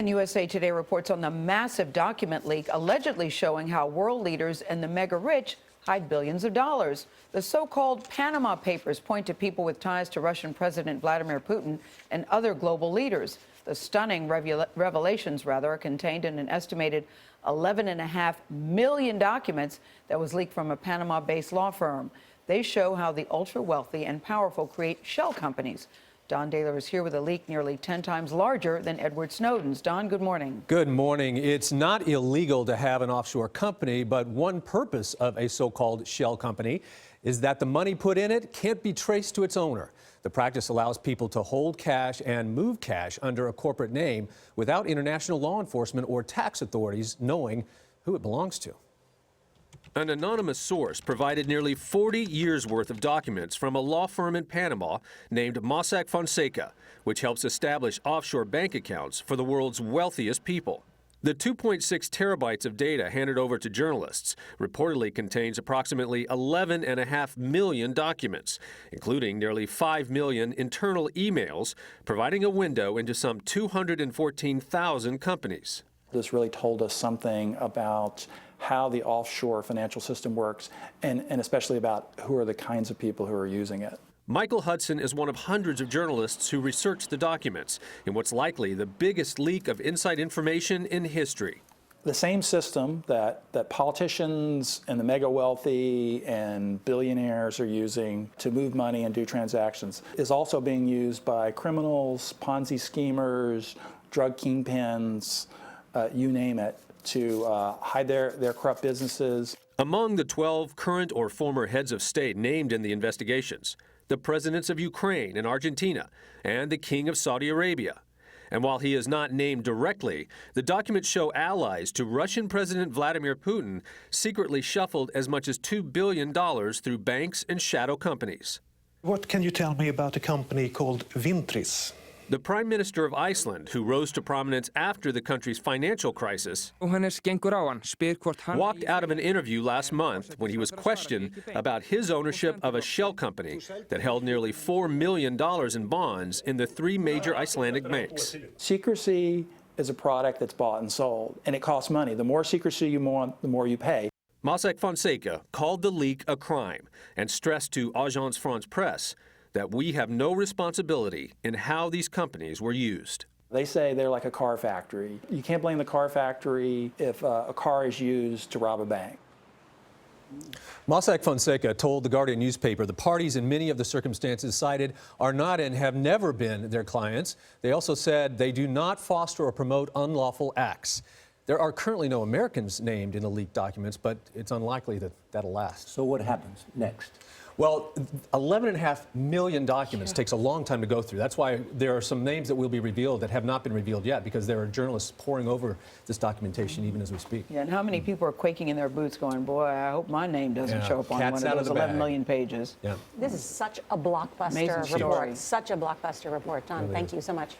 And USA Today reports on the massive document leak allegedly showing how world leaders and the mega-rich hide billions of dollars. The so-called Panama Papers point to people with ties to Russian President Vladimir Putin and other global leaders. The stunning revelations, are contained in an estimated 11.5 million documents that was leaked from a Panama-based law firm. They show how the ultra-wealthy and powerful create shell companies. Don Dahler is here with a leak nearly 10 times larger than Edward Snowden's. Don, good morning. Good morning. It's not illegal to have an offshore company, but one purpose of a so-called shell company is that the money put in it can't be traced to its owner. The practice allows people to hold cash and move cash under a corporate name without international law enforcement or tax authorities knowing who it belongs to. An anonymous source provided nearly 40 years' worth of documents from a law firm in Panama named Mossack Fonseca, which helps establish offshore bank accounts for the world's wealthiest people. The 2.6 terabytes of data handed over to journalists reportedly contains approximately 11.5 million documents, including nearly 5 million internal emails, providing a window into some 214,000 companies. This really told us something about how the offshore financial system works, and especially about who are the kinds of people who are using it. Michael Hudson is one of hundreds of journalists who researched the documents in what's likely the biggest leak of inside information in history. The same system that politicians and the mega wealthy and billionaires are using to move money and do transactions is also being used by criminals, Ponzi schemers, drug kingpins, you name it, to hide their corrupt businesses. Among the 12 current or former heads of state named in the investigations, the presidents of Ukraine and Argentina, and the King of Saudi Arabia. And while he is not named directly, the documents show allies to Russian President Vladimir Putin secretly shuffled as much as $2 billion through banks and shadow companies. What can you tell me about a company called Vintris? The Prime Minister of Iceland, who rose to prominence after the country's financial crisis, walked out of an interview last month when he was questioned about his ownership of a shell company that held nearly $4 million in bonds in the three major Icelandic banks. Secrecy is a product that's bought and sold, and it costs money. The more secrecy you want, the more you pay. Mossack Fonseca called the leak a crime and stressed to Agence France-Presse that we have no responsibility in how these companies were used. They say they're like a car factory. You can't blame the car factory if a car is used to rob a bank. Mossack Fonseca told the Guardian newspaper the parties in many of the circumstances cited are not and have never been their clients. They also said they do not foster or promote unlawful acts. There are currently no Americans named in the leaked documents, but it's unlikely that that'll last. So what happens next? Well, 11.5 million documents takes a long time to go through. That's why there are some names that will be revealed that have not been revealed yet, because there are journalists poring over this documentation even as we speak. Yeah, and how many people are quaking in their boots going, boy, I hope my name doesn't show up on one of those 11 million pages. This is such a blockbuster report. Such a blockbuster report. Don, thank you so much.